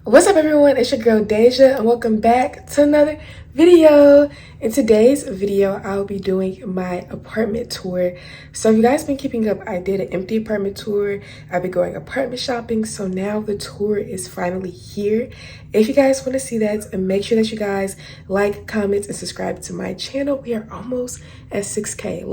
What's up, everyone? It's your girl Deja, and welcome back to another video. In today's video, I'll be doing my apartment tour. So if you guys been keeping up, I did an empty apartment tour. I've been going apartment shopping, so now the tour is finally here. If you guys want to see that, make sure that you guys like, comment, and subscribe to my channel. We are almost at 6K.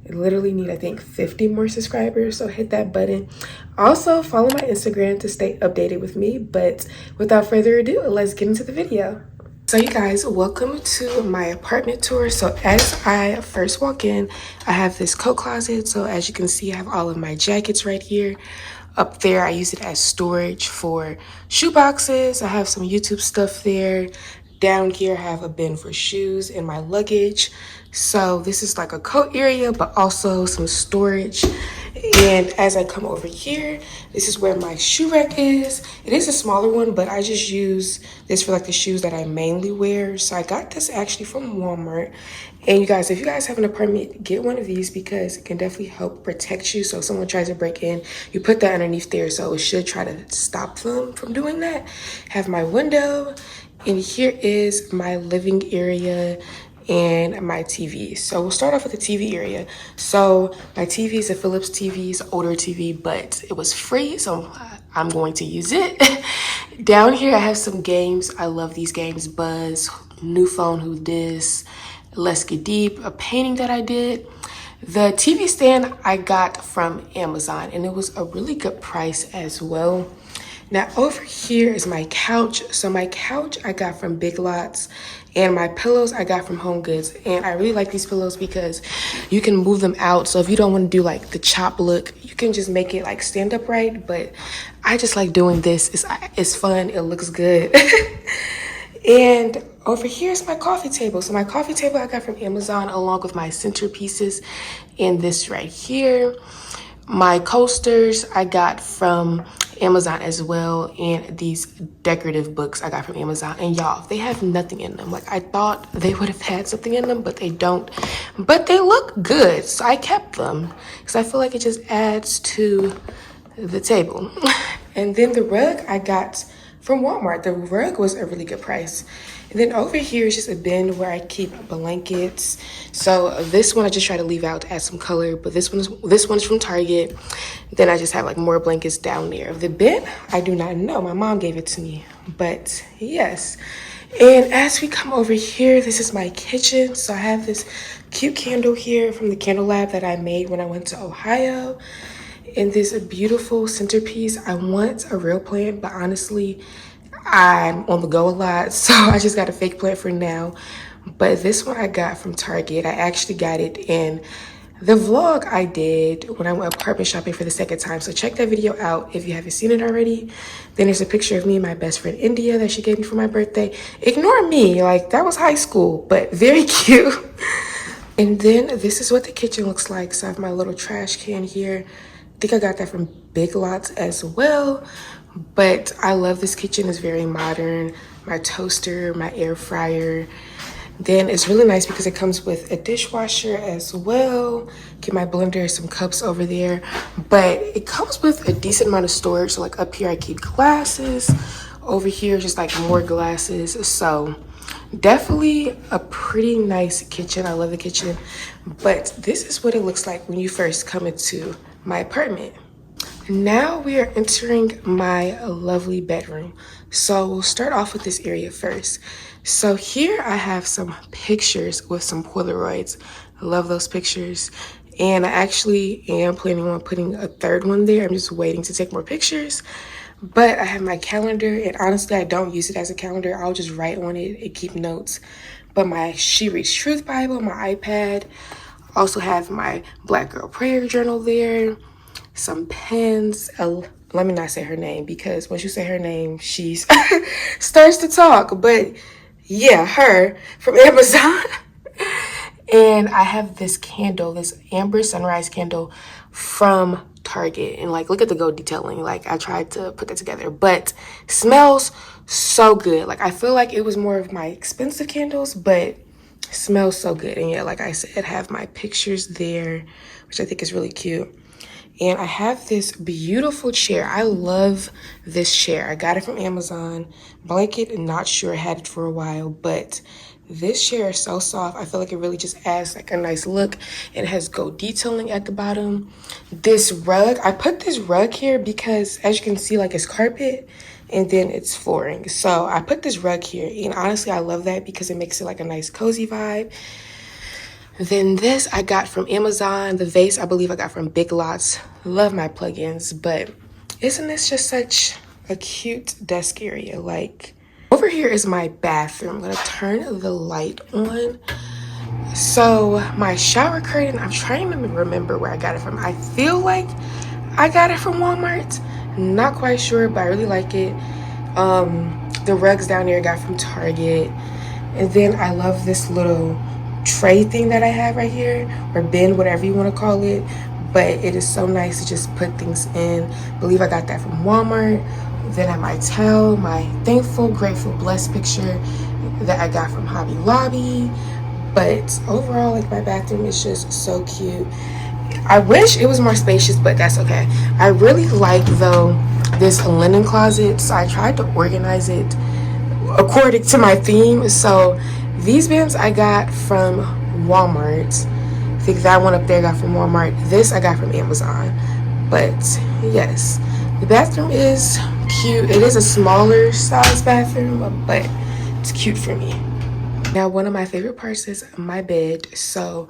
I literally need, I think, 50 more subscribers, so hit that button. Also, follow my Instagram to stay updated with me, but without further ado, let's get into the video. So you guys, welcome to my apartment tour. So as I first walk in, I have this coat closet. So as you can see, I have all of my jackets right here. Up there, I use it as storage for shoe boxes. I have some YouTube stuff there. Down here, I have a bin for shoes and my luggage. So this is like a coat area, but also some storage. And as I come over here, this is where my shoe rack is. It is a smaller one, but I just use this for like the shoes that I mainly wear. So I got this actually from Walmart. And you guys, if you guys have an apartment, get one of these because it can definitely help protect you. So if someone tries to break in, you put that underneath there. So it should try to stop them from doing that. Have my window. And here is my living area and my TV. So we'll start off with the TV area. So my TV is a Philips TV, it's an older TV, but it was free, so I'm going to use it. Down here I have some games. I love these games. Buzz, New Phone, Who Dis, Let's Get Deep, a painting that I did. The TV stand I got from Amazon, and it was a really good price as well. Now over here is my couch. So my couch I got from Big Lots, and my pillows I got from Home Goods. And I really like these pillows because you can move them out. So if you don't want to do like the chop look, you can just make it like stand upright. But I just like doing this. It's fun. It looks good. And over here is my coffee table. So my coffee table I got from Amazon along with my centerpieces and this right here. My coasters I got from Amazon as well, and these decorative books I got from Amazon. And y'all, they have nothing in them. Like I thought they would have had something in them, but they don't. But they look good, so I kept them because I feel like it just adds to the table. And then the rug I got from Walmart. The rug was a really good price. And then over here is just a bin where I keep blankets. So this one I just try to leave out to add some color, but this one's from Target. Then I just have like more blankets down there. The bin, I do not know. My mom gave it to me, but yes. And as we come over here, this is my kitchen. So I have this cute candle here from the candle lab that I made when I went to Ohio. And this beautiful centerpiece. I want a real plant, but honestly, I'm on the go a lot, so I just got a fake plant for now. But this one I got from Target. I actually got it in the vlog I did when I went apartment shopping for the second time. So check that video out if you haven't seen it already. Then there's a picture of me and my best friend India that she gave me for my birthday. Ignore me, like that was high school, but very cute. And then this is what the kitchen looks like. So I have my little trash can here. I think I got that from Big Lots as well. But I love this kitchen. It's very modern. My toaster, my air fryer. Then it's really nice because it comes with a dishwasher as well. Get my blender, some cups over there. But it comes with a decent amount of storage. So like up here I keep glasses. Over here just like more glasses. So definitely a pretty nice kitchen. I love the kitchen. But this is what it looks like when you first come into my apartment. Now we are entering my lovely bedroom. So we'll start off with this area first. So here I have some pictures with some Polaroids. I love those pictures. And I actually am planning on putting a third one there. I'm just waiting to take more pictures. But I have my calendar, and honestly, I don't use it as a calendar. I'll just write on it and keep notes. But my She Reads Truth Bible, my iPad. Also have my Black Girl Prayer Journal there. Some pens. Let me not say her name because once you say her name, she starts to talk. But yeah, her from Amazon. And I have this candle, this amber sunrise candle from Target. And like, look at the gold detailing. Like I tried to put that together, but smells so good. Like I feel like it was more of my expensive candles, but smells so good. And yeah, like I said, have my pictures there, which I think is really cute. And I have this beautiful chair. I love this chair. I got it from Amazon. Blanket, not sure, I had it for a while, but this chair is so soft. I feel like it really just adds like a nice look. It has gold detailing at the bottom. This rug, I put this rug here because as you can see, like it's carpet and then it's flooring. So I put this rug here, and honestly, I love that because it makes it like a nice cozy vibe. Then this I got from Amazon. The vase I believe I got from Big Lots. Love my plugins, but isn't this just such a cute desk area? Like, over here is my bathroom. I'm gonna turn the light on. So my shower curtain, I'm trying to remember where I got it from. I feel like I got it from Walmart. Not quite sure, but I really like it. The rugs down there I got from Target. And then I love this little tray thing that I have right here, or bin, whatever you want to call it. But it is so nice to just put things in. I believe I got that from Walmart. Then I have my towel, my thankful, grateful, blessed picture that I got from Hobby Lobby. But overall, like, my bathroom is just so cute. I wish it was more spacious, but that's okay. I really like, though, this linen closet, so I tried to organize it according to my theme. So these bins I got from Walmart. I think that one up there I got from Walmart. This I got from Amazon. But yes, the bathroom is cute. It is a smaller size bathroom, but it's cute for me. Now, one of my favorite parts is my bed. So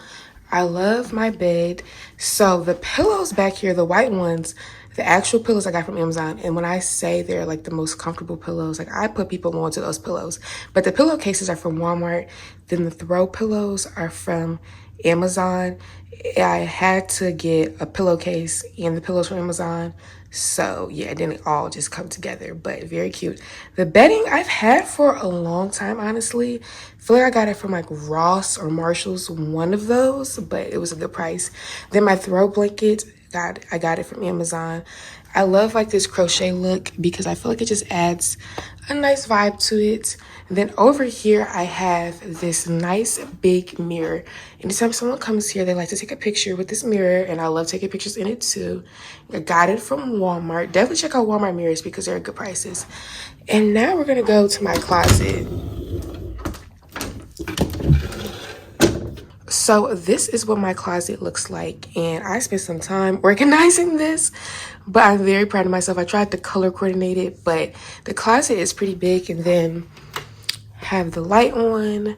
I love my bed. So the pillows back here, the white ones, the actual pillows I got from Amazon. And when I say they're like the most comfortable pillows, like I put people onto those pillows. But the pillowcases are from Walmart. Then the throw pillows are from Amazon. I had to get a pillowcase and the pillows from Amazon. So yeah, it didn't all just come together, but very cute. The bedding I've had for a long time, honestly. I feel like I got it from like Ross or Marshall's, one of those, but it was a good price. Then my throw blanket, I got it from Amazon. I love like this crochet look because I feel like it just adds a nice vibe to it. And then over here, I have this nice big mirror. Anytime someone comes here, they like to take a picture with this mirror, and I love taking pictures in it too. I got it from Walmart. Definitely check out Walmart mirrors because they're good prices. And now we're gonna go to my closet. So this is what my closet looks like, and I spent some time organizing this, but I'm very proud of myself. I tried to color coordinate it, but the closet is pretty big. And then have the light on,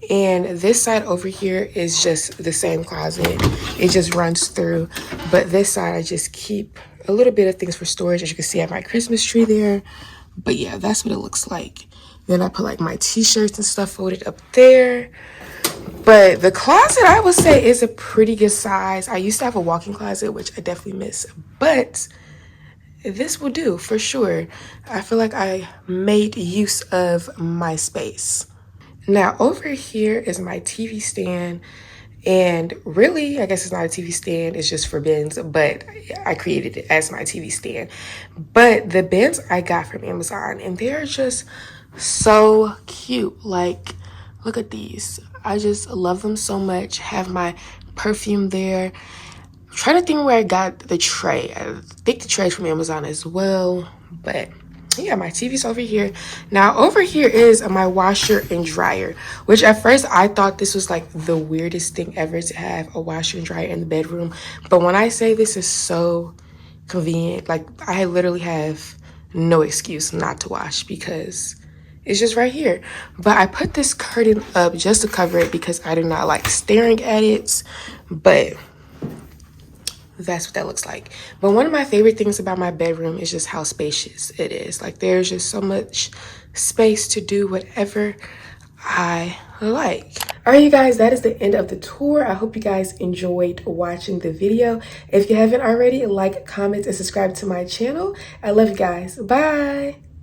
and this side over here is just the same closet. It just runs through, but this side I just keep a little bit of things for storage. As you can see, I have my Christmas tree there. But yeah, that's what it looks like. Then I put like my t-shirts and stuff folded up there. But the closet, I would say, is a pretty good size. I used to have a walk-in closet, which I definitely miss, but this will do for sure. I feel like I made use of my space. Now over here is my TV stand, and really, I guess it's not a TV stand, it's just for bins, but I created it as my TV stand. But the bins I got from Amazon, and they're just so cute. Like, look at these. I just love them so much. Have my perfume there. I'm trying to think where I got the tray. I think the tray's from Amazon as well, but yeah, my TV's over here. Now over here is my washer and dryer, which at first I thought this was like the weirdest thing ever to have a washer and dryer in the bedroom. But when I say this is so convenient, like I literally have no excuse not to wash because it's just right here. But I put this curtain up just to cover it because I do not like staring at it. But that's what that looks like. But one of my favorite things about my bedroom is just how spacious it is. Like, there's just so much space to do whatever I like. All right, you guys, that is the end of the tour. I hope you guys enjoyed watching the video. If you haven't already, like, comment, and subscribe to my channel. I love you guys. Bye.